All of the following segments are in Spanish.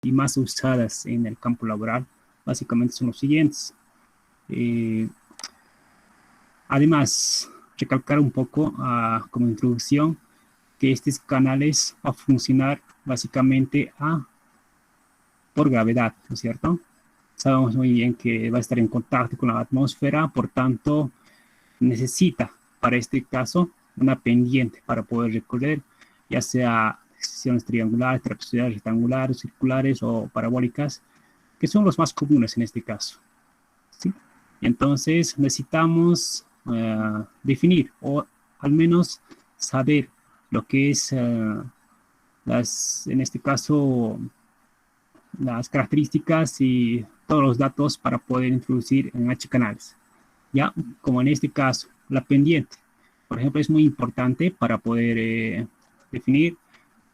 y más usadas en el campo laboral, básicamente son los siguientes. Además, recalcar un poco como introducción que estos canales van a funcionar básicamente por gravedad, ¿no es cierto? Sabemos muy bien que va a estar en contacto con la atmósfera, por tanto, necesita, para este caso, una pendiente para poder recorrer, ya sea secciones triangulares, trapezoidales, rectangulares, circulares o parabólicas, que son los más comunes en este caso, ¿sí? Entonces, necesitamos definir o al menos saber lo que es, en este caso, las características y todos los datos para poder introducir en H-canales. Ya, como en este caso, la pendiente, por ejemplo, es muy importante para poder definir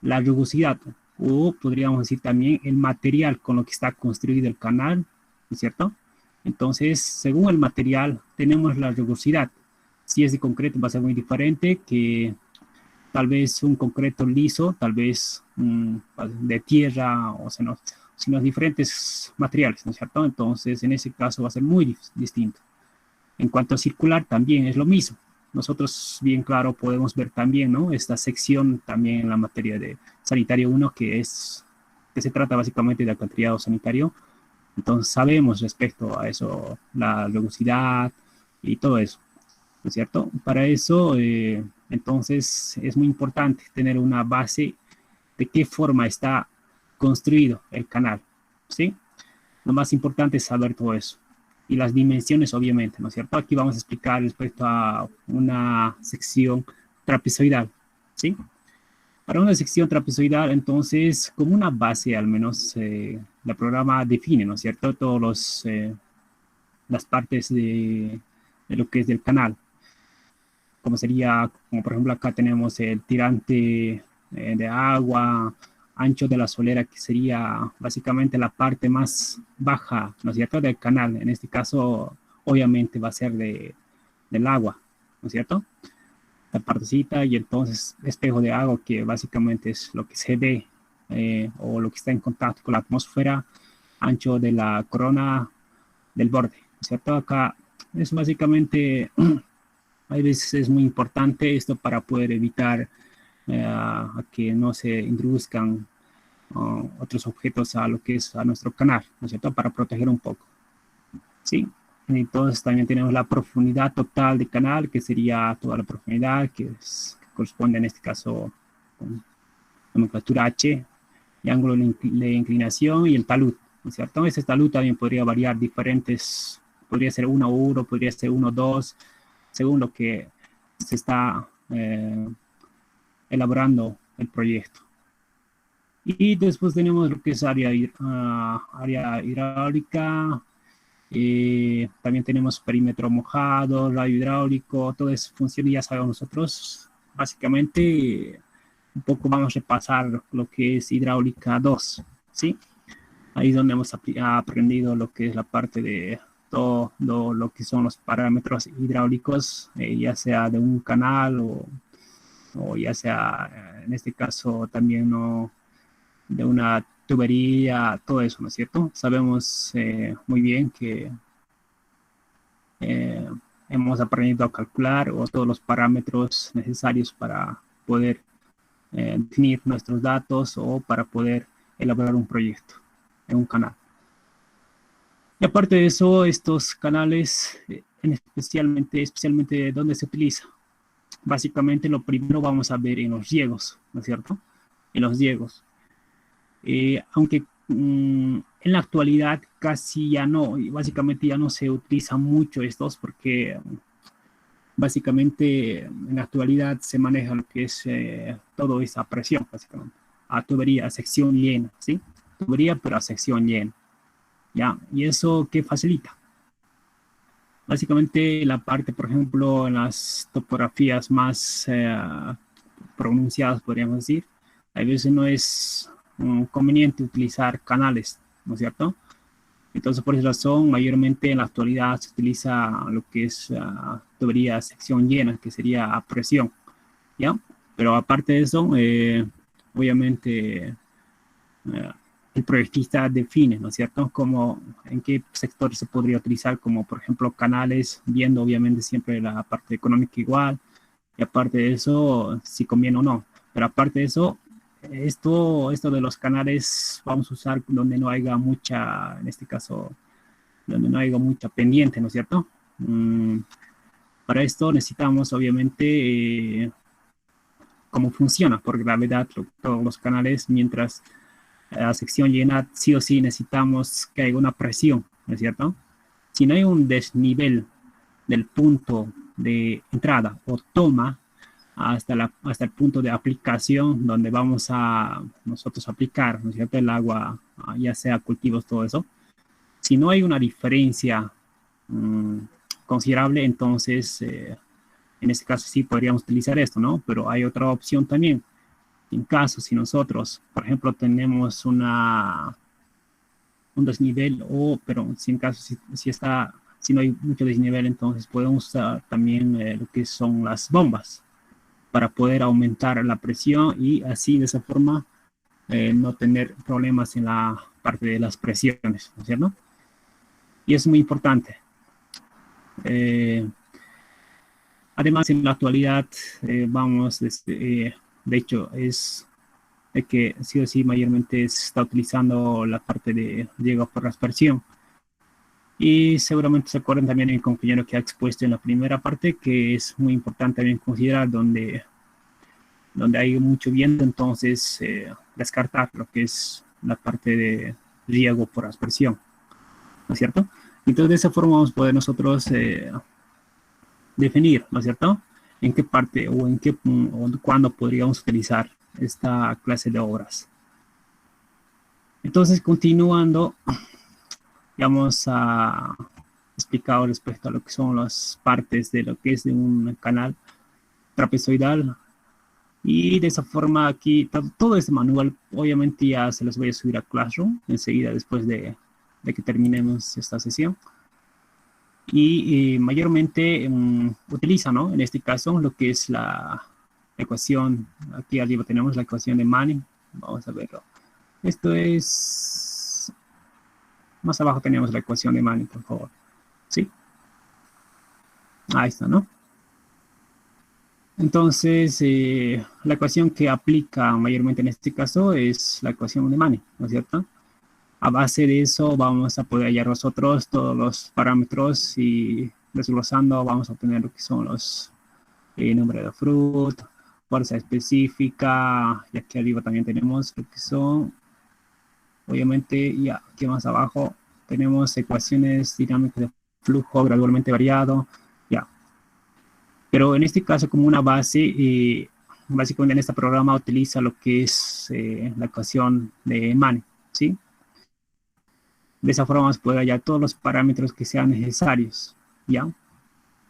la rugosidad, o podríamos decir también el material con lo que está construido el canal, ¿no es cierto? Entonces, según el material, tenemos la rugosidad. Si es de concreto, va a ser muy diferente que tal vez un concreto liso, tal vez de tierra, o sea, no, sino diferentes materiales, ¿no es cierto? Entonces, en ese caso va a ser muy distinto. En cuanto a circular, también es lo mismo. Nosotros, bien claro, podemos ver también, ¿no? Esta sección también en la materia de sanitario 1, que se trata básicamente de alcantarillado sanitario. Entonces, sabemos respecto a eso, la rugosidad y todo eso, ¿no es cierto? Para eso, entonces, es muy importante tener una base de qué forma está construido el canal, ¿sí? Lo más importante es saber todo eso. Y las dimensiones, obviamente, ¿no es cierto? Aquí vamos a explicar respecto a una sección trapezoidal, ¿sí? Para una sección trapezoidal, entonces, como una base, al menos, el programa define, ¿no es cierto? Todas las partes de lo que es del canal. Como sería, como por ejemplo, acá tenemos el tirante de agua, ancho de la solera, que sería básicamente la parte más baja, ¿no es cierto?, del canal. En este caso, obviamente va a ser del agua, ¿no es cierto? La partecita, y entonces espejo de agua, que básicamente es lo que se ve o lo que está en contacto con la atmósfera, ancho de la corona del borde, ¿no es cierto? Acá es básicamente, a veces es muy importante esto para poder evitar a que no se introduzcan otros objetos a lo que es a nuestro canal, ¿no es cierto? Para proteger un poco, ¿sí? Entonces también tenemos la profundidad total de canal, que sería toda la profundidad, que corresponde en este caso con nomenclatura H, y ángulo de inclinación y el talud, ¿no es cierto? Ese talud también podría variar diferentes, podría ser 1,1, podría ser 1,2, según lo que se está elaborando el proyecto. Y después tenemos lo que es área hidráulica, también tenemos perímetro mojado, radio hidráulico, todo eso funciona y ya sabemos nosotros. Básicamente, un poco vamos a repasar lo que es hidráulica 2, ¿sí? Ahí es donde hemos aprendido lo que es la parte de todo lo que son los parámetros hidráulicos, ya sea de un canal o ya sea, en este caso, también no de una tubería, todo eso, ¿no es cierto? Sabemos muy bien que eh, hemos aprendido a calcular todos los parámetros necesarios para poder definir nuestros datos o para poder elaborar un proyecto en un canal. Y aparte de eso, estos canales, especialmente ¿dónde se utiliza? Básicamente lo primero vamos a ver en los riegos, ¿no es cierto? En los riegos. Aunque en la actualidad casi ya no, básicamente ya no se utilizan mucho estos porque básicamente en la actualidad se maneja lo que es todo esa presión, básicamente, a tubería, a sección llena, ¿sí? Tubería, pero a sección llena, ¿ya? ¿Y eso qué facilita? Básicamente la parte, por ejemplo, en las topografías más pronunciadas, podríamos decir, a veces no es conveniente utilizar canales, ¿no es cierto? Entonces, por esa razón, mayormente en la actualidad se utiliza lo que es tubería a sección llena, que sería a presión, ¿ya? Pero aparte de eso, obviamente, el proyectista define, ¿no es cierto? Como en qué sector se podría utilizar, como por ejemplo canales, viendo obviamente siempre la parte económica igual, y aparte de eso, si conviene o no. Pero aparte de eso, esto de los canales vamos a usar donde no haya mucha, en este caso, donde no haya mucha pendiente, ¿no es cierto? Para esto necesitamos obviamente cómo funciona por gravedad todos los canales, mientras la sección llena sí o sí necesitamos que haya una presión, ¿no es cierto? Si no hay un desnivel del punto de entrada o toma hasta el punto de aplicación donde vamos a nosotros aplicar, ¿no es cierto? El agua, ya sea cultivos, todo eso. Si no hay una diferencia considerable, entonces en este caso sí podríamos utilizar esto, ¿no? Pero hay otra opción también. En caso, si nosotros, por ejemplo, tenemos un desnivel, pero si en caso, si no hay mucho desnivel, entonces podemos usar también lo que son las bombas para poder aumentar la presión y así de esa forma no tener problemas en la parte de las presiones, ¿no es cierto? Y es muy importante. Además, en la actualidad, de hecho, es de que sí o sí mayormente se está utilizando la parte de riego por aspersión. Y seguramente se acuerdan también el compañero que ha expuesto en la primera parte, que es muy importante también considerar donde hay mucho viento, entonces descartar lo que es la parte de riego por aspersión, ¿no es cierto? Entonces de esa forma vamos a poder nosotros definir, ¿no es cierto? En qué parte o cuándo podríamos utilizar esta clase de obras. Entonces, continuando, vamos a explicar respecto a lo que son las partes de lo que es de un canal trapezoidal. Y de esa forma aquí, todo este manual, obviamente ya se los voy a subir a Classroom enseguida después de que terminemos esta sesión. Y mayormente utiliza, ¿no? En este caso, lo que es la ecuación. Aquí arriba tenemos la ecuación de Manning. Vamos a verlo. Esto es... Más abajo tenemos la ecuación de Manning, por favor. ¿Sí? Ahí está, ¿no? Entonces, la ecuación que aplica mayormente en este caso es la ecuación de Manning, ¿no es cierto? A base de eso vamos a poder hallar nosotros todos los parámetros y desglosando vamos a obtener lo que son los número de fruto, fuerza específica, y aquí arriba también tenemos lo que son, obviamente, y aquí más abajo tenemos ecuaciones dinámicas de flujo gradualmente variado, ya. Pero en este caso como una base, básicamente en este programa utiliza lo que es la ecuación de Manning, ¿sí? De esa forma vamos a poder hallar todos los parámetros que sean necesarios, ¿ya?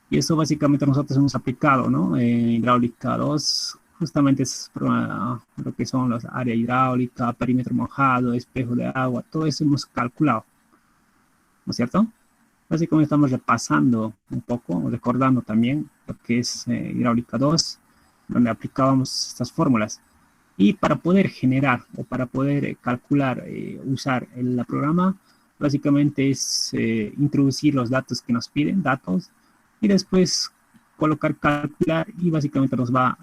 Y eso básicamente nosotros hemos aplicado, ¿no? En hidráulica 2, justamente es lo que son las áreas hidráulica, perímetro mojado, espejo de agua, todo eso hemos calculado, ¿no es cierto? Básicamente estamos repasando un poco, recordando también lo que es hidráulica 2, donde aplicábamos estas fórmulas. Y para poder generar o para poder calcular, usar el programa, básicamente es introducir los datos que nos piden, datos, y después colocar calcular y básicamente nos va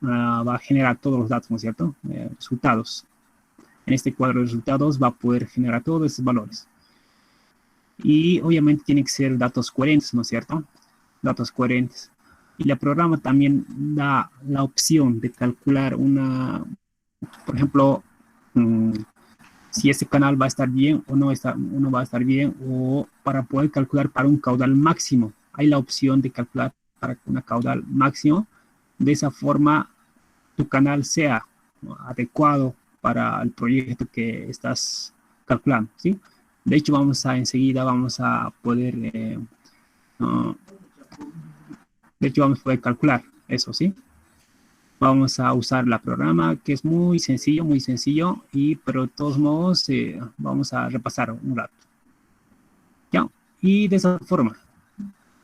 a generar todos los datos, ¿no es cierto? Resultados. En este cuadro de resultados va a poder generar todos esos valores. Y obviamente tienen que ser datos coherentes, ¿no es cierto? Datos coherentes. Y el programa también da la opción de calcular por ejemplo, si este canal va a estar bien o no va a estar bien, o para poder calcular para un caudal máximo. Hay la opción de calcular para un caudal máximo. De esa forma, tu canal sea adecuado para el proyecto que estás calculando, ¿sí? De hecho, enseguida vamos a poder, vamos a poder calcular eso, ¿sí? Vamos a usar el programa que es muy sencillo, pero de todos modos vamos a repasar un rato. ¿Ya? Y de esa forma,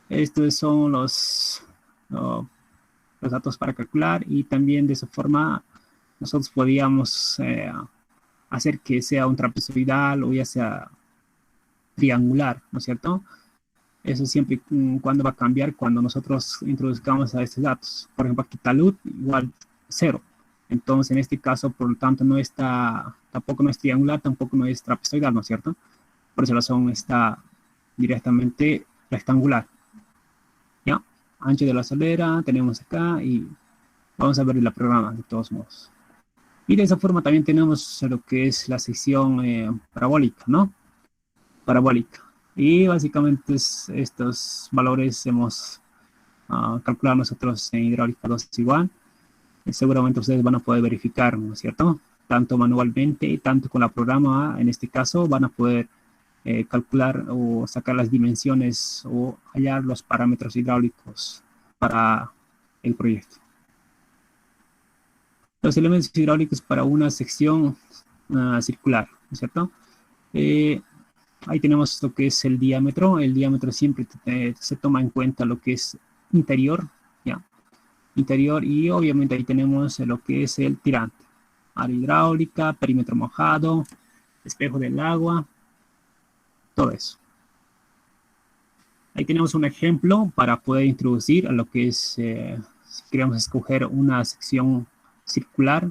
estos son los datos para calcular y también de esa forma nosotros podíamos hacer que sea un trapezoidal o ya sea triangular, ¿no es cierto? Eso siempre y cuando va a cambiar cuando nosotros introduzcamos a estos datos. Por ejemplo, aquí talud igual 0. Entonces, en este caso, por lo tanto, no está, tampoco no es triangular, tampoco no es trapezoidal, ¿no es cierto? Por esa razón está directamente rectangular. ¿Ya? Ancho de la solera tenemos acá y vamos a ver la programa de todos modos. Y de esa forma también tenemos lo que es la sección parabólica, ¿no? Parabólica. Y básicamente estos valores hemos calculado nosotros en hidráulica 2 igual. Y seguramente ustedes van a poder verificar, ¿no es cierto? Tanto manualmente y tanto con la programa, en este caso, van a poder calcular o sacar las dimensiones o hallar los parámetros hidráulicos para el proyecto. Los elementos hidráulicos para una sección circular, ¿no es cierto? Ahí tenemos lo que es el diámetro. El diámetro siempre se toma en cuenta lo que es interior, ¿ya? Interior, y obviamente ahí tenemos lo que es el tirante. Área hidráulica, perímetro mojado, espejo del agua, todo eso. Ahí tenemos un ejemplo para poder introducir a lo que es, si queremos escoger una sección circular,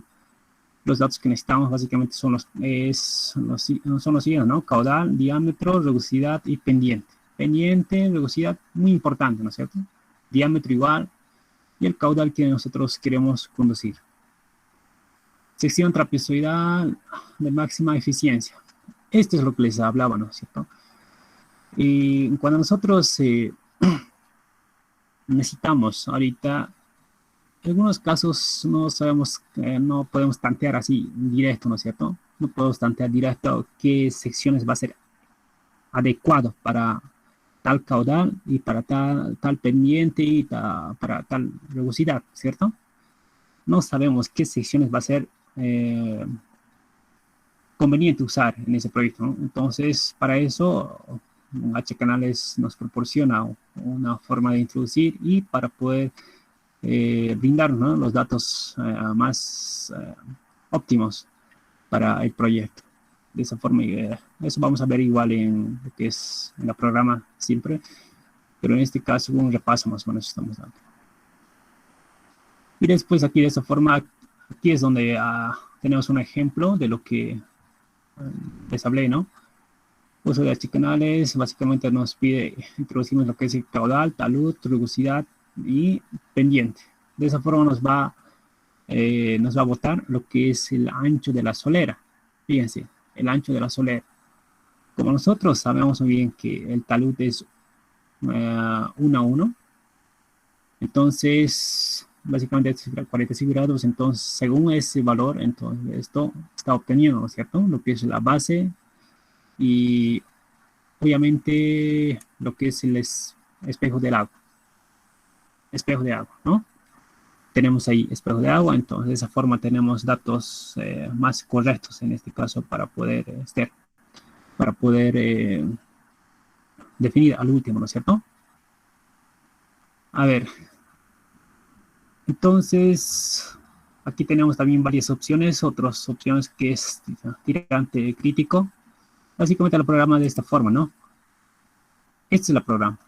los datos que necesitamos básicamente son los siguientes, ¿no? Caudal, diámetro, rugosidad y pendiente. Pendiente, rugosidad, muy importante, ¿no es cierto? Diámetro igual, y el caudal que nosotros queremos conducir. Sección trapezoidal de máxima eficiencia. Esto es lo que les hablaba, ¿no es cierto? Y cuando nosotros necesitamos ahorita, en algunos casos no sabemos, no podemos tantear así directo, ¿no es cierto? No podemos tantear directo qué secciones va a ser adecuado para tal caudal y para tal pendiente y para tal rugosidad, ¿cierto? No sabemos qué secciones va a ser conveniente usar en ese proyecto, ¿no? Entonces, para eso, H-Canales nos proporciona una forma de introducir y para poder brindar, ¿no?, los datos más óptimos para el proyecto. De esa forma, eso vamos a ver igual en lo que es en la programa siempre, pero en este caso un repaso más o menos estamos dando. Y después aquí de esa forma, aquí es donde tenemos un ejemplo de lo que les hablé, ¿no? Uso de H-Canales, básicamente nos pide, introducimos lo que es el caudal, talud, rugosidad y pendiente. De esa forma nos va a botar lo que es el ancho de la solera. Fíjense, el ancho de la solera. Como nosotros sabemos muy bien que el talud es 1 a 1, entonces básicamente es 45 grados, entonces según ese valor, entonces esto está obteniendo, ¿no es cierto? Lo que es la base y obviamente lo que es el espejo del agua. Espejo de agua, ¿no? Tenemos ahí espejo de agua, entonces de esa forma tenemos datos más correctos en este caso para poder definir al último, ¿no es cierto? A ver, entonces aquí tenemos también varias opciones, otras opciones que es tirante crítico. Básicamente el programa de esta forma, ¿no? Este es el programa.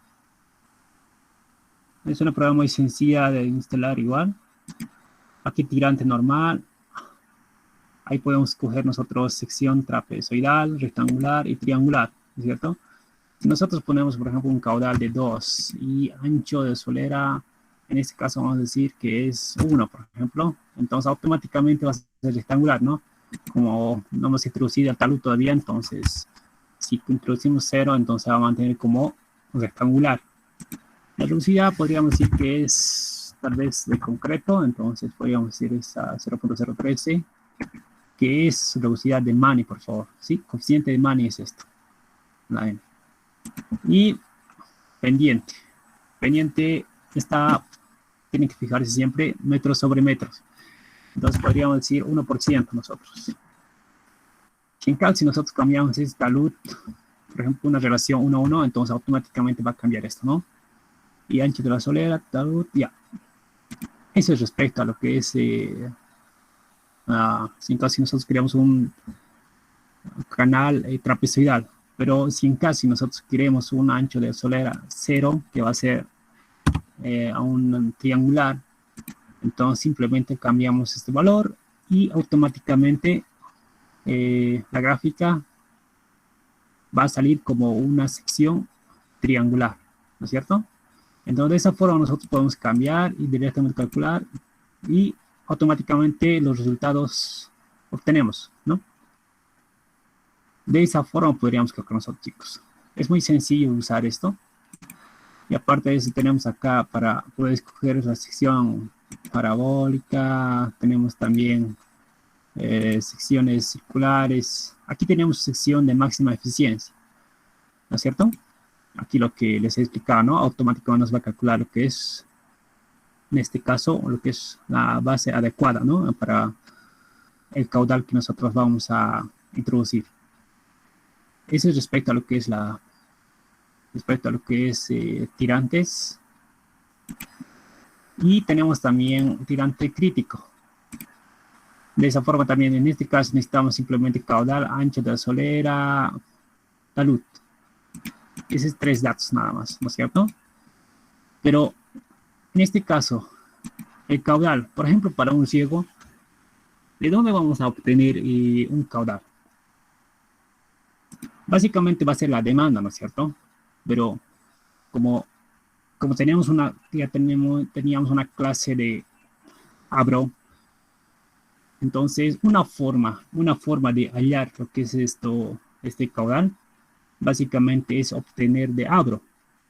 Es una programa muy sencilla de instalar igual. Aquí tirante normal. Ahí podemos escoger nosotros sección trapezoidal, rectangular y triangular, ¿no es cierto? Si nosotros ponemos, por ejemplo, un caudal de 2 y ancho de solera, en este caso vamos a decir que es 1, por ejemplo, entonces automáticamente va a ser rectangular, ¿no? Como no hemos introducido el talud todavía, entonces si introducimos 0, entonces va a mantener como rectangular. La velocidad podríamos decir que es tal vez de concreto, entonces podríamos decir es a 0.013, que es velocidad de Mani, por favor, ¿sí? Coeficiente de Mani es esto, la N. Y pendiente. Pendiente tienen que fijarse siempre metros sobre metros. Entonces podríamos decir 1% nosotros. En caso, si nosotros cambiamos este talud, por ejemplo, una relación 1 a 1, entonces automáticamente va a cambiar esto, ¿no? Y ancho de la solera, talud, ya. Eso es respecto a lo que es, si nosotros creamos un canal trapezoidal. Pero si en caso nosotros queremos un ancho de solera 0, que va a ser a un triangular, entonces simplemente cambiamos este valor y automáticamente la gráfica va a salir como una sección triangular, ¿no es cierto? Entonces de esa forma nosotros podemos cambiar y directamente calcular y automáticamente los resultados obtenemos, ¿no? De esa forma podríamos calcular nosotros, chicos. Es muy sencillo usar esto. Y aparte de eso tenemos acá para poder escoger la sección parabólica, tenemos también secciones circulares. Aquí tenemos sección de máxima eficiencia, ¿no es cierto? Aquí lo que les he explicado, ¿no? Automáticamente nos va a calcular lo que es, en este caso, lo que es la base adecuada, ¿no? Para el caudal que nosotros vamos a introducir. Eso es respecto a lo que es tirantes. Y tenemos también tirante crítico. De esa forma también en este caso necesitamos simplemente caudal, ancho de la solera, talud. Esos 3 datos nada más, ¿no es cierto? Pero en este caso, el caudal, por ejemplo, para un riego, ¿de dónde vamos a obtener un caudal? Básicamente va a ser la demanda, ¿no es cierto? Pero como teníamos teníamos una clase de Abro, entonces una forma de hallar lo que es este caudal, básicamente es obtener de Abro,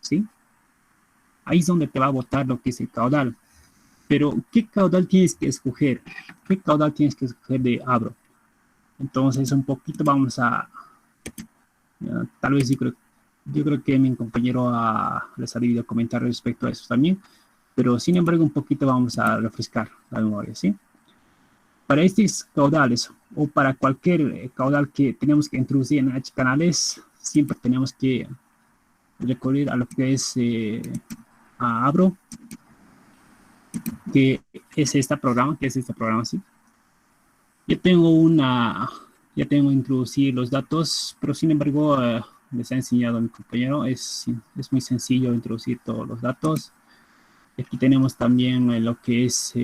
¿sí? Ahí es donde te va a botar lo que es el caudal. Pero, ¿qué caudal tienes que escoger? ¿Qué caudal tienes que escoger de Abro? Entonces, un poquito vamos a... tal vez yo creo que mi compañero les ha debido comentar respecto a eso también. Pero, sin embargo, un poquito vamos a refrescar la memoria, ¿sí? Para estos caudales o para cualquier caudal que tenemos que introducir en H canales, siempre tenemos que recurrir a lo que es a Abro, que es este programa, ¿sí? Ya tengo introducir los datos, pero sin embargo, les ha enseñado a mi compañero, es muy sencillo introducir todos los datos. Aquí tenemos también lo que es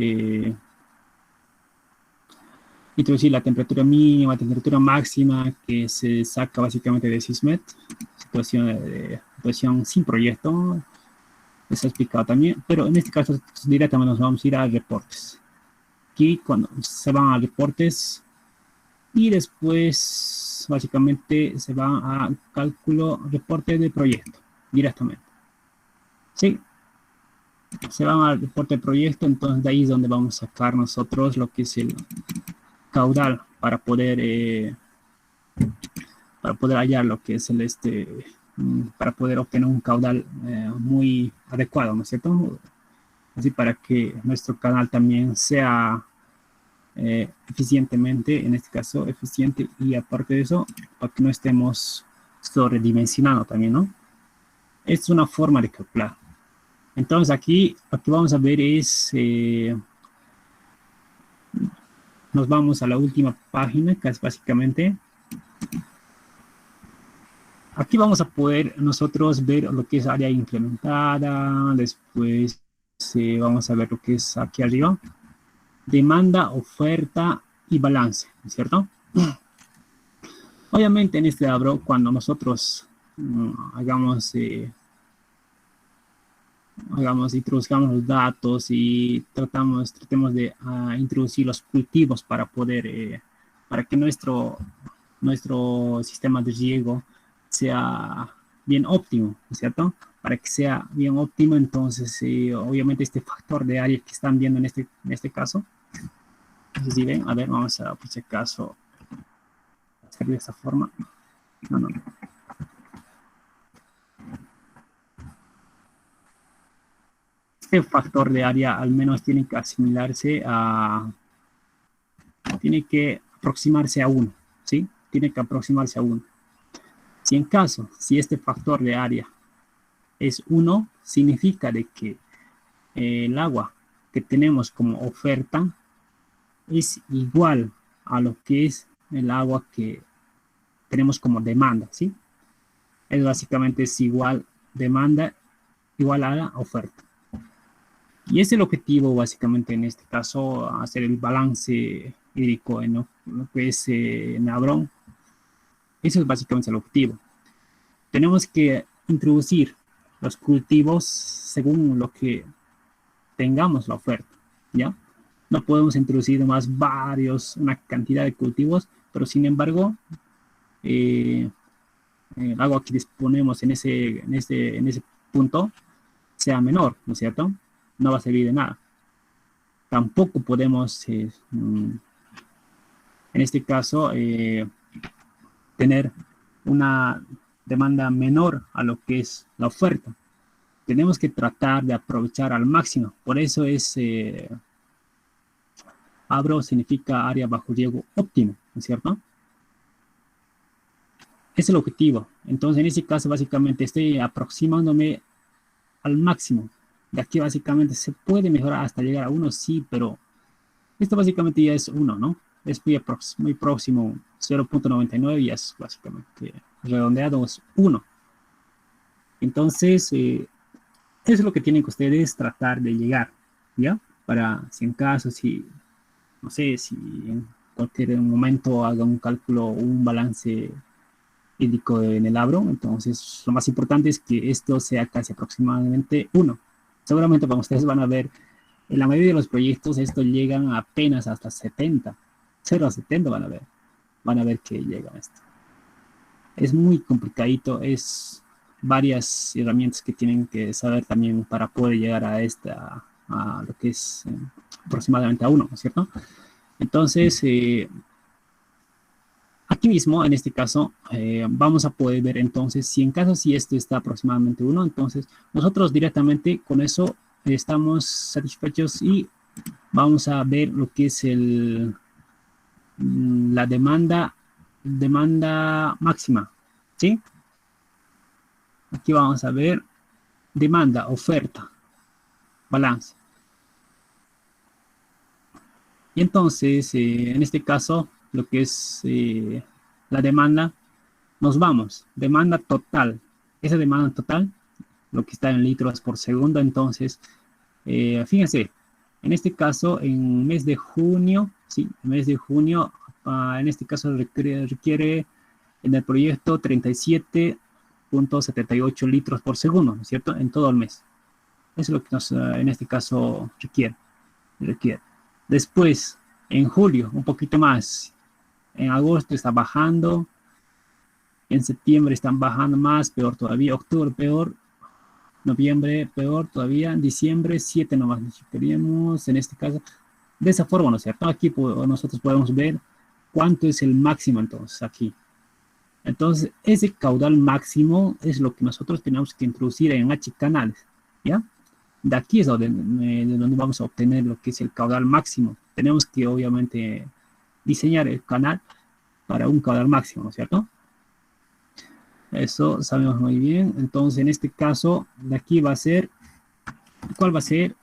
introducir la temperatura mínima, temperatura máxima, que se saca básicamente de SISMET, situación sin proyecto, les he explicado también, pero en este caso directamente nos vamos a ir a reportes. Aquí cuando se van a reportes y después básicamente se van a cálculo, reporte de proyecto directamente. Sí, se van al reporte de proyecto, entonces de ahí es donde vamos a sacar nosotros lo que es el caudal para poder hallar lo que es para poder obtener un caudal muy adecuado, ¿no es cierto? Así para que nuestro canal también sea eficientemente, en este caso eficiente, y aparte de eso, para que no estemos sobredimensionando también, ¿no? Esta es una forma de calcular. Entonces aquí lo que vamos a ver es, nos vamos a la última página, que es básicamente, aquí vamos a poder nosotros ver lo que es área implementada, después vamos a ver lo que es aquí arriba, demanda, oferta y balance, ¿cierto? Obviamente en este Abro, cuando nosotros introduzcamos los datos y tratemos de introducir los cultivos para poder, para que nuestro sistema de riego sea bien óptimo, ¿cierto? Para que sea bien óptimo, entonces obviamente este factor de área que están viendo en este caso, si ven, a ver, vamos a, por si acaso, hacer de esta forma. No. Este factor de área al menos tiene que tiene que aproximarse a 1, ¿sí? Tiene que aproximarse a 1. Si este factor de área es 1, significa de que el agua que tenemos como oferta es igual a lo que es el agua que tenemos como demanda, ¿sí? Es básicamente es igual demanda igual a la oferta. Y es el objetivo, básicamente, en este caso, hacer el balance hídrico en lo que es en Abrón. Eso es básicamente el objetivo. Tenemos que introducir los cultivos según lo que tengamos la oferta, ¿ya? No podemos introducir más una cantidad de cultivos, pero sin embargo, el agua que disponemos en ese punto sea menor, ¿no es cierto? No va a servir de nada. Tampoco podemos, en este caso, tener una demanda menor a lo que es la oferta. Tenemos que tratar de aprovechar al máximo. Por eso es, ABRO significa área bajo riego óptimo, ¿no es cierto? Es el objetivo. Entonces, en ese caso, básicamente, estoy aproximándome al máximo. De aquí, básicamente, se puede mejorar hasta llegar a 1, sí, pero esto básicamente ya es 1, ¿no? Es muy próximo, 0.99 y es básicamente redondeado, es 1. Entonces, eso es lo que tienen que ustedes tratar de llegar, ¿ya? Para, si en caso, si, no sé, si en cualquier momento haga un cálculo o un balance hídrico en el Abro, entonces lo más importante es que esto sea casi aproximadamente 1. Seguramente para ustedes van a ver, en la mayoría de los proyectos esto llegan apenas hasta 70, 0 a 70 van a ver que llega esto. Es muy complicadito, es varias herramientas que tienen que saber también para poder llegar a lo que es aproximadamente a 1, ¿no es cierto? Entonces, aquí mismo, en este caso, vamos a poder ver entonces si esto está aproximadamente 1, entonces nosotros directamente con eso estamos satisfechos y vamos a ver lo que es la demanda máxima, ¿sí? Aquí vamos a ver demanda, oferta, balance. Y entonces, en este caso, lo que es la demanda, nos vamos, demanda total. Esa demanda total, lo que está en litros por segundo, entonces, fíjense, en este caso, en mes de junio, sí, en mes de junio, en este caso requiere en el proyecto 37.78 litros por segundo, ¿no es cierto? En todo el mes. Eso es lo que nos, en este caso, requiere. Después, en julio, un poquito más. En agosto está bajando. En septiembre están bajando más, peor todavía. Octubre, peor. Noviembre, peor todavía. Diciembre, 7 nomás necesitaríamos. En este caso, de esa forma, ¿no es cierto? Aquí nosotros podemos ver cuánto es el máximo, entonces, aquí. Entonces, ese caudal máximo es lo que nosotros tenemos que introducir en H canales, ¿ya? De aquí es de donde vamos a obtener lo que es el caudal máximo. Tenemos que, obviamente, diseñar el canal para un caudal máximo, ¿no es cierto? Eso sabemos muy bien. Entonces, en este caso, de aquí va a ser, ¿cuál va a ser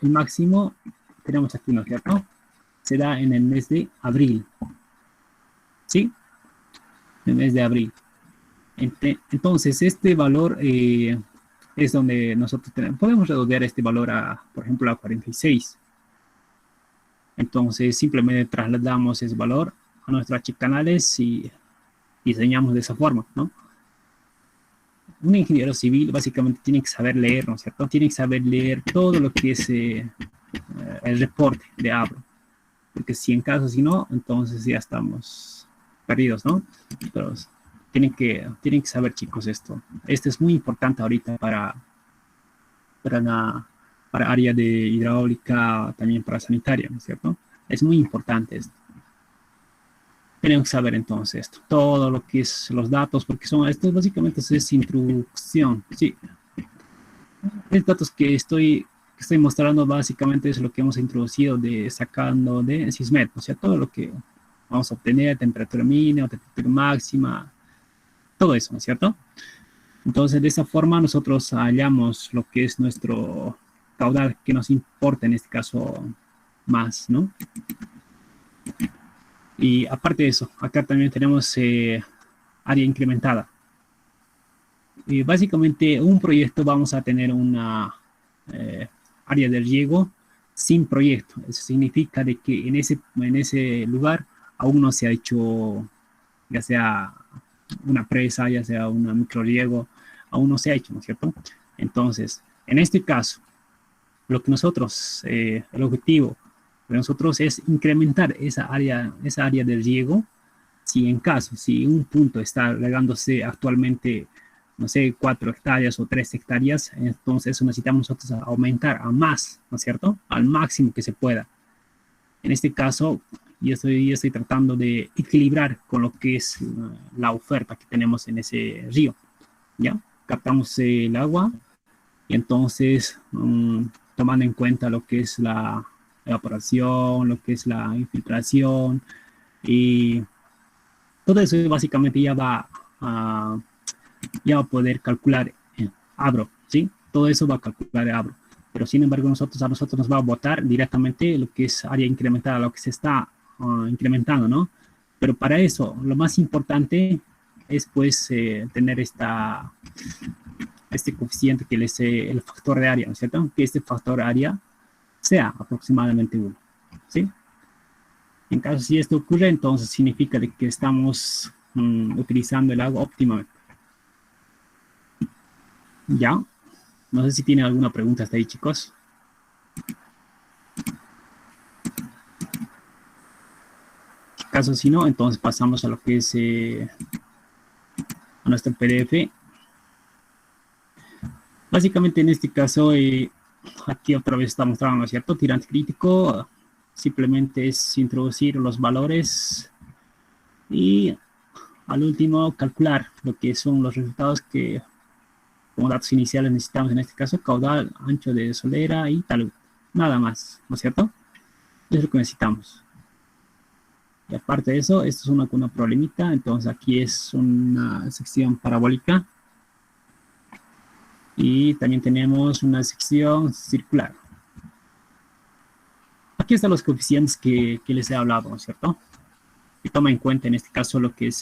el máximo? Tenemos aquí, ¿no es cierto? Será en el mes de abril. ¿Sí? En el mes de abril. Entonces, este valor es donde nosotros podemos redondear este valor a, por ejemplo, a 46. Entonces, simplemente trasladamos ese valor a nuestros canales y diseñamos de esa forma, ¿no? Un ingeniero civil básicamente tiene que saber leer, ¿no es cierto? Tiene que saber leer todo lo que es el reporte de Abro. Porque si no, entonces ya estamos perdidos, ¿no? Pero tienen que saber, chicos, esto. Esto es muy importante ahorita para área de hidráulica, también para sanitaria, ¿no es cierto? Es muy importante esto. Tenemos que saber entonces esto, todo lo que es los datos, porque esto básicamente es introducción, sí. Los datos que estoy mostrando básicamente es lo que hemos introducido sacando de SysMed, o sea, todo lo que vamos a obtener, temperatura mínima, temperatura máxima, todo eso, ¿no es cierto? Entonces, de esa forma nosotros hallamos lo que es nuestro caudal que nos importa en este caso más, ¿no? Y aparte de eso, acá también tenemos área incrementada. Y básicamente un proyecto vamos a tener una área de riego sin proyecto. Eso significa de que en ese lugar aún no se ha hecho, ya sea una presa, ya sea un microriego, aún no se ha hecho, ¿no es cierto? Entonces, en este caso, lo que nosotros, el objetivo de nosotros es incrementar esa área de riego. Si en caso, si un punto está regándose actualmente, no sé, 4 hectáreas o 3 hectáreas, entonces eso necesitamos nosotros aumentar a más, ¿no es cierto? Al máximo que se pueda. En este caso, yo estoy tratando de equilibrar con lo que es la oferta que tenemos en ese río, ¿ya? Captamos el agua y entonces, tomando en cuenta lo que es la evaporación, lo que es la infiltración y todo eso básicamente ya va a poder calcular Abro, ¿sí? Todo eso va a calcular Abro. Pero sin embargo, a nosotros nos va a botar directamente lo que es área incrementada, lo que se está incrementando, ¿no? Pero para eso, lo más importante es pues tener este coeficiente que es el factor de área, ¿no es cierto? Que este factor de área sea aproximadamente 1, ¿sí? En caso si esto ocurre, entonces significa de que estamos utilizando el agua óptimamente. ¿Ya? No sé si tienen alguna pregunta hasta ahí, chicos. En caso si no, entonces pasamos a lo que es a nuestro PDF. Básicamente en este caso, aquí otra vez está mostrando, ¿no es cierto? Tirante crítico, simplemente es introducir los valores y al último calcular lo que son los resultados que como datos iniciales necesitamos en este caso, caudal, ancho de solera y talud. Nada más, ¿no es cierto? Es lo que necesitamos. Y aparte de eso, esto es una problemita, entonces aquí es una sección parabólica y también tenemos una sección circular. Aquí están los coeficientes que les he hablado, ¿no es cierto? Y toma en cuenta en este caso lo que es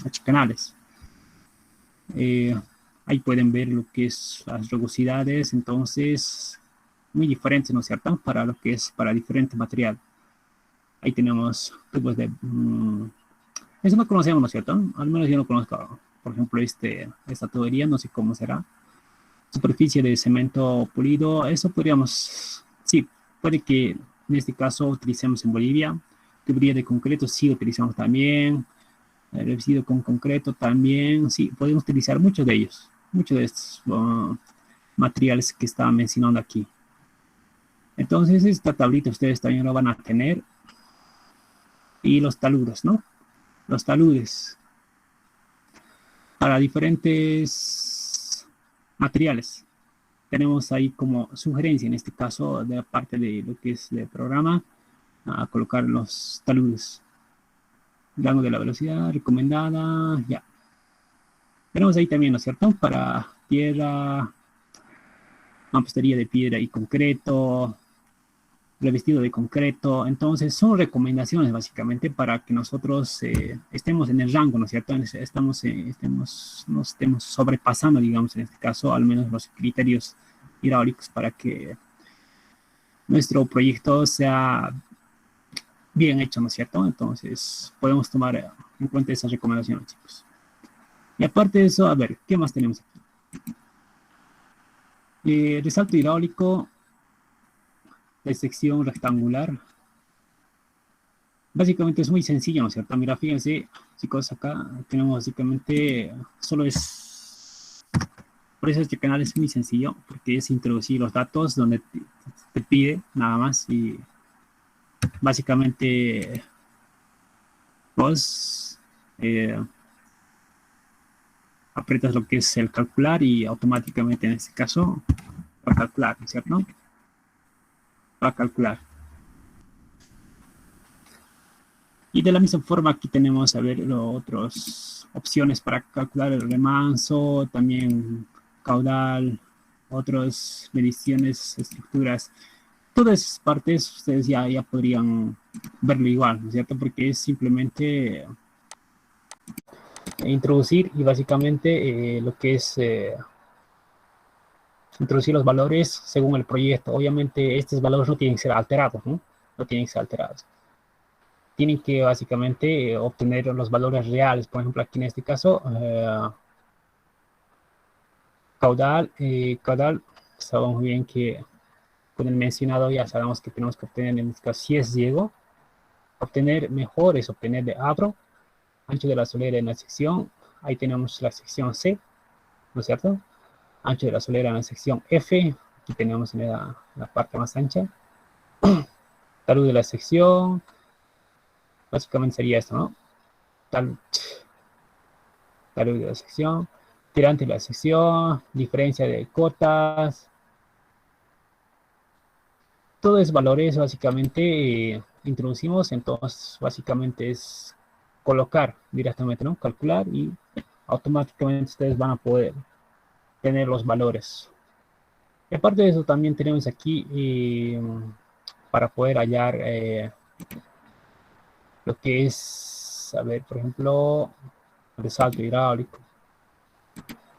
H-canales. Ahí pueden ver lo que es las rugosidades, entonces muy diferentes, ¿no es cierto? Para lo que es para diferente material. Ahí tenemos tubos de... eso no conocemos, ¿no es cierto? Al menos yo no conozco, por ejemplo, esta tubería, no sé cómo será. Superficie de cemento pulido, eso podríamos... Sí, puede que en este caso utilicemos en Bolivia. Tubería de concreto, sí, utilizamos también. Revestido con concreto también, sí, podemos utilizar muchos de ellos, muchos de estos materiales que estaba mencionando aquí. Entonces, esta tablita ustedes también lo van a tener. Y los taludes, ¿no? Los taludes para diferentes materiales. Tenemos ahí como sugerencia, en este caso, de parte de lo que es el programa, a colocar los taludes. Rango de la velocidad recomendada, ya. Tenemos ahí también, ¿no es cierto? Para tierra, mampostería de piedra y concreto, revestido de concreto. Entonces, son recomendaciones básicamente para que nosotros estemos en el rango, ¿no es cierto? No estemos sobrepasando, digamos, en este caso, al menos los criterios hidráulicos para que nuestro proyecto sea bien hecho, ¿no es cierto? Entonces, podemos tomar en cuenta esas recomendaciones, chicos. Y aparte de eso, a ver, ¿qué más tenemos aquí? Resalto hidráulico de sección rectangular. Básicamente es muy sencillo, ¿no es cierto? Mira, fíjense, chicos, acá tenemos básicamente, solo es, por eso este canal es muy sencillo, porque es introducir los datos donde te pide nada más y básicamente vos aprietas lo que es el calcular y automáticamente en este caso va a calcular, ¿no es cierto? Va a calcular. Y de la misma forma aquí tenemos, a ver, otras opciones para calcular el remanso, también caudal, otras mediciones, estructuras. Todas esas partes ustedes ya podrían verlo igual, ¿no es cierto? Porque es simplemente introducir y básicamente lo que es introducir los valores según el proyecto. Obviamente estos valores no tienen que ser alterados, ¿no? No tienen que ser alterados. Tienen que básicamente obtener los valores reales. Por ejemplo, aquí en este caso, caudal, sabemos bien que con el mencionado ya sabemos que tenemos que obtener, en este caso, si es ciego, obtener mejor es obtener de abro, ancho de la solera en la sección, ahí tenemos la sección C, ¿no es cierto? Ancho de la solera en la sección F, aquí tenemos la parte más ancha, talud de la sección, básicamente sería esto, ¿no? Talud de la sección, tirante de la sección, diferencia de cotas, todo es valores básicamente introducimos, entonces básicamente es colocar directamente, ¿no? Calcular y automáticamente ustedes van a poder tener los valores. Y aparte de eso también tenemos aquí para poder hallar lo que es, a ver, por ejemplo, resalto hidráulico,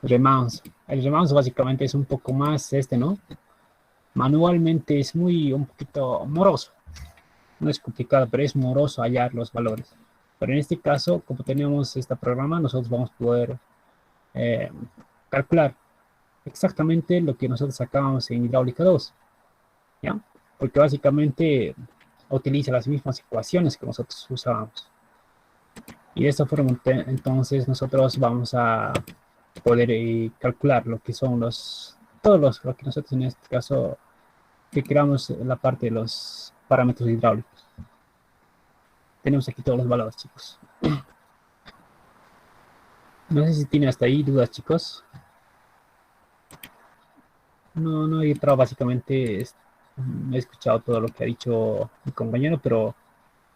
remanso. El remanso básicamente es un poco más ¿no? Manualmente es un poquito moroso. No es complicado, pero es moroso hallar los valores. Pero en este caso, como tenemos este programa, nosotros vamos a poder eh, calcular exactamente lo que nosotros sacábamos en hidráulica 2, ¿ya? Porque básicamente utiliza las mismas ecuaciones que nosotros usábamos. Y de esta forma, entonces, nosotros vamos a poder calcular lo que son lo que nosotros en este caso, que creamos la parte de los parámetros hidráulicos. Tenemos aquí todos los valores, chicos. No sé si tiene hasta ahí dudas, chicos. No he entrado básicamente, he escuchado todo lo que ha dicho mi compañero, pero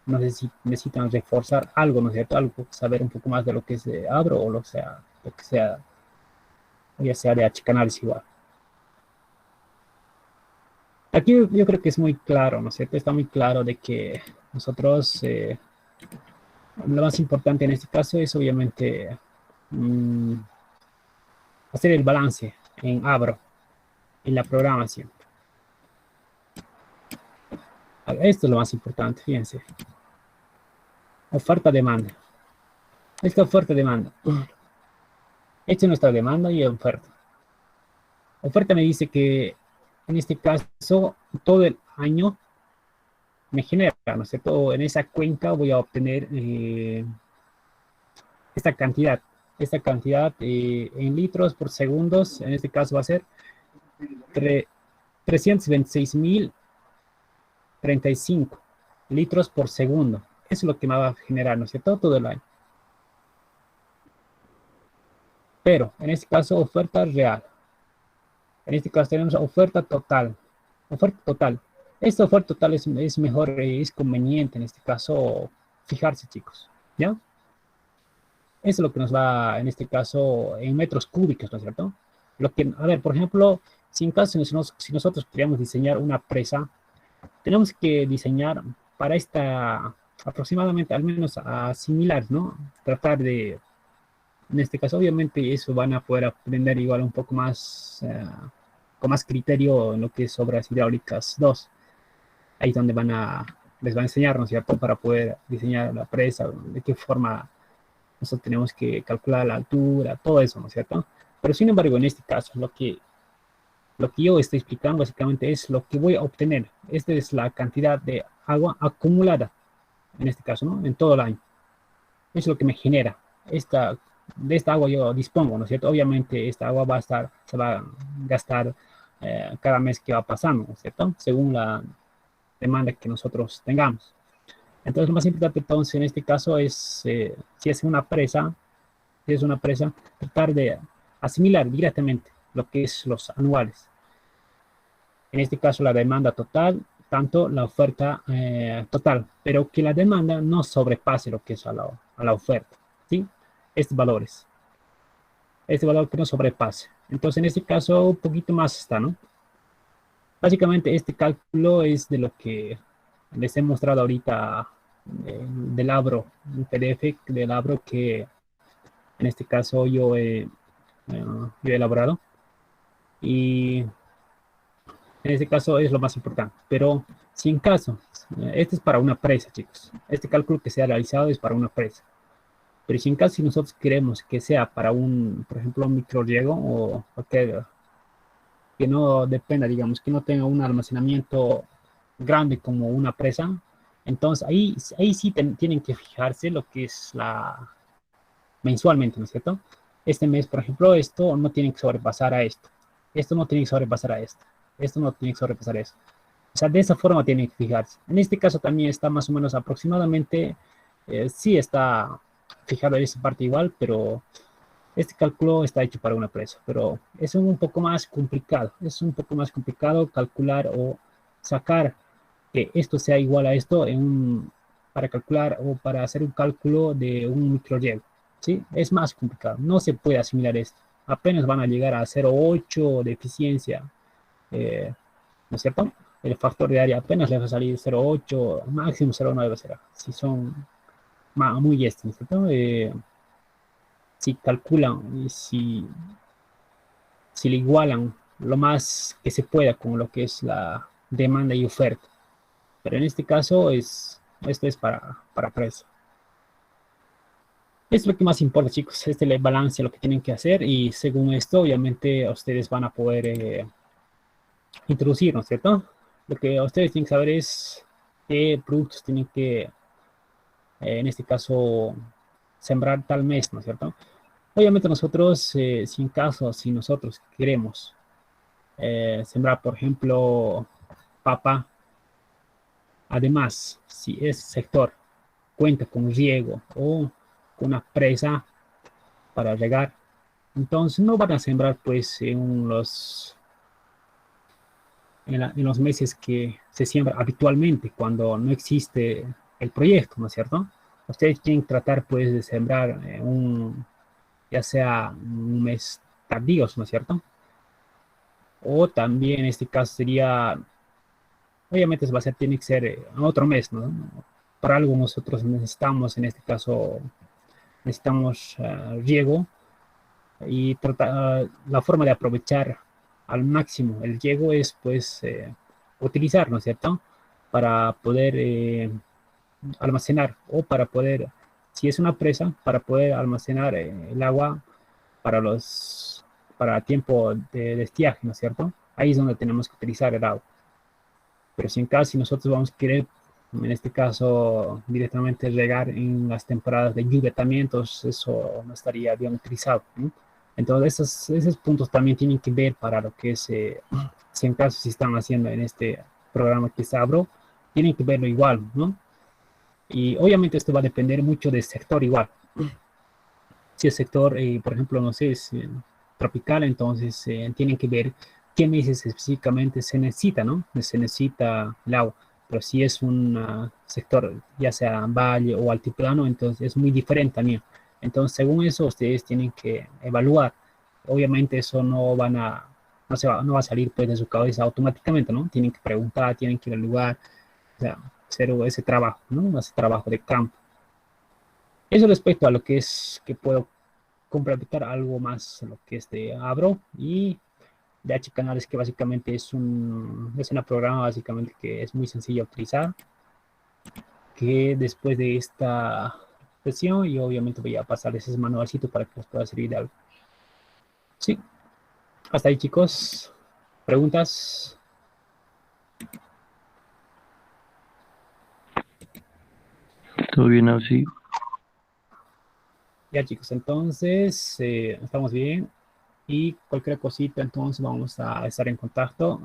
no sé si necesitan reforzar algo, ¿no es cierto? Algo, saber un poco más de lo que es de Abro o lo que sea, ya sea de H-Canals igual. Aquí yo creo que es muy claro, ¿no es cierto? Está muy claro de que nosotros, lo más importante en este caso es obviamente mm, hacer el balance en Abro, en la programación. Esto es lo más importante, fíjense. Oferta-demanda. Esta oferta-demanda. Esta es nuestra demanda y oferta. Oferta me dice que en este caso todo el año me genera, ¿no es cierto? En esa cuenca voy a obtener esta cantidad. Esta cantidad en litros por segundos, en este caso va a ser 326.035 litros por segundo. Eso es lo que me va a generar, ¿no es cierto? Todo el año. Pero en este caso, oferta real. En este caso tenemos oferta total. Oferta total. Esta oferta total es mejor, es conveniente en este caso fijarse, chicos. ¿Ya? Eso es lo que nos va, en este caso, en metros cúbicos, ¿no es cierto? Lo que, a ver, por ejemplo, si en caso, si nosotros queríamos diseñar una presa, tenemos que diseñar para esta aproximadamente, al menos a similar, ¿no? Tratar de, en este caso, obviamente, eso van a poder aprender igual un poco más, con más criterio en lo que es obras hidráulicas 2. Ahí es donde les va a enseñar, ¿no es cierto? Para poder diseñar la presa, de qué forma nosotros tenemos que calcular la altura, todo eso, ¿no es cierto? Pero sin embargo, en este caso, lo que yo estoy explicando básicamente es lo que voy a obtener. Esta es la cantidad de agua acumulada, en este caso, ¿no? En todo el año. Es lo que me genera. De esta agua yo dispongo, ¿no es cierto? Obviamente esta agua se va a gastar cada mes que va pasando, ¿no es cierto? Según la demanda que nosotros tengamos. Entonces, lo más importante entonces en este caso es, si es una presa, tratar de asimilar directamente lo que es los anuales. En este caso, la demanda total, tanto la oferta total, pero que la demanda no sobrepase lo que es a la oferta, ¿sí? Estos valores, este valor que no sobrepase. Entonces, en este caso, un poquito más está, ¿no? Básicamente este cálculo es de lo que les he mostrado ahorita del Abro, un PDF del Abro que en este caso yo he elaborado. Y en este caso es lo más importante. Pero si en caso, este es para una presa, chicos. Este cálculo que se ha realizado es para una presa. Pero si en caso si nosotros queremos que sea para un, por ejemplo, un microriego o que no dependa, digamos, que no tenga un almacenamiento grande como una presa, entonces ahí sí tienen que fijarse lo que es la mensualmente, ¿no es cierto? Este mes, por ejemplo, esto no tiene que sobrepasar a esto. Esto no tiene que sobrepasar a esto. Esto no tiene que sobrepasar a esto. O sea, de esa forma tienen que fijarse. En este caso también está más o menos aproximadamente, sí está fijado en esa parte igual, pero este cálculo está hecho para una presa, pero es un poco más complicado. Es un poco más complicado calcular o sacar que esto sea igual a esto para calcular o para hacer un cálculo de un microriego. ¿Sí? Es más complicado. No se puede asimilar esto. Apenas van a llegar a 0,8 de eficiencia, eh, ¿no es cierto? El factor de área apenas les va a salir 0,8, máximo 0,9 será. Si son muy ¿no es cierto? Si calculan y si le igualan lo más que se pueda con lo que es la demanda y oferta. Pero en este caso esto es para precio. Es lo que más importa, chicos. Este es el balance, lo que tienen que hacer. Y según esto, obviamente, ustedes van a poder introducir, ¿no es cierto? Lo que ustedes tienen que saber es qué productos tienen que, en este caso, sembrar tal mes, ¿no es cierto? Obviamente nosotros, si nosotros queremos sembrar, por ejemplo, papa, además, si ese sector cuenta con riego o con una presa para regar, entonces no van a sembrar pues en los meses que se siembra habitualmente, cuando no existe el proyecto, ¿no es cierto? Ustedes quieren tratar pues de sembrar ya sea un mes tardío, ¿no es cierto? O también en este caso sería, obviamente tiene que ser en otro mes, ¿no? Para algo nosotros necesitamos, en este caso, necesitamos riego y la forma de aprovechar al máximo el riego es pues utilizar, ¿no es cierto? Para poder almacenar o para poder, si es una presa, para poder almacenar el agua para para tiempo de estiaje, ¿no es cierto? Ahí es donde tenemos que utilizar el agua. Pero si en caso, si nosotros vamos a querer, en este caso, directamente regar en las temporadas de lluvia también, entonces eso no estaría bien utilizado, ¿no? Entonces, esos puntos también tienen que ver para lo que es, si en caso si están haciendo en este programa que se abro, tienen que verlo igual, ¿no? Y obviamente esto va a depender mucho del sector igual. Si el sector, por ejemplo, no sé, es tropical, entonces tienen que ver qué meses específicamente se necesita, ¿no? Se necesita el agua. Pero si es un sector, ya sea valle o altiplano, entonces es muy diferente también. Entonces, según eso, ustedes tienen que evaluar. Obviamente eso no va a salir pues de su cabeza automáticamente, ¿no? Tienen que preguntar, tienen que ir al lugar, o sea, hacer ese trabajo, ¿no? Ese trabajo de campo. Eso respecto a lo que es que puedo complementar algo más lo que es de Abro y de H Canales, que básicamente es una programa básicamente que es muy sencilla de utilizar, que después de esta sesión yo obviamente voy a pasarles ese manualcito para que les pueda servir de algo. Sí, hasta ahí chicos. ¿Preguntas? Todo bien así. Ya chicos, entonces estamos bien y cualquier cosita entonces vamos a estar en contacto.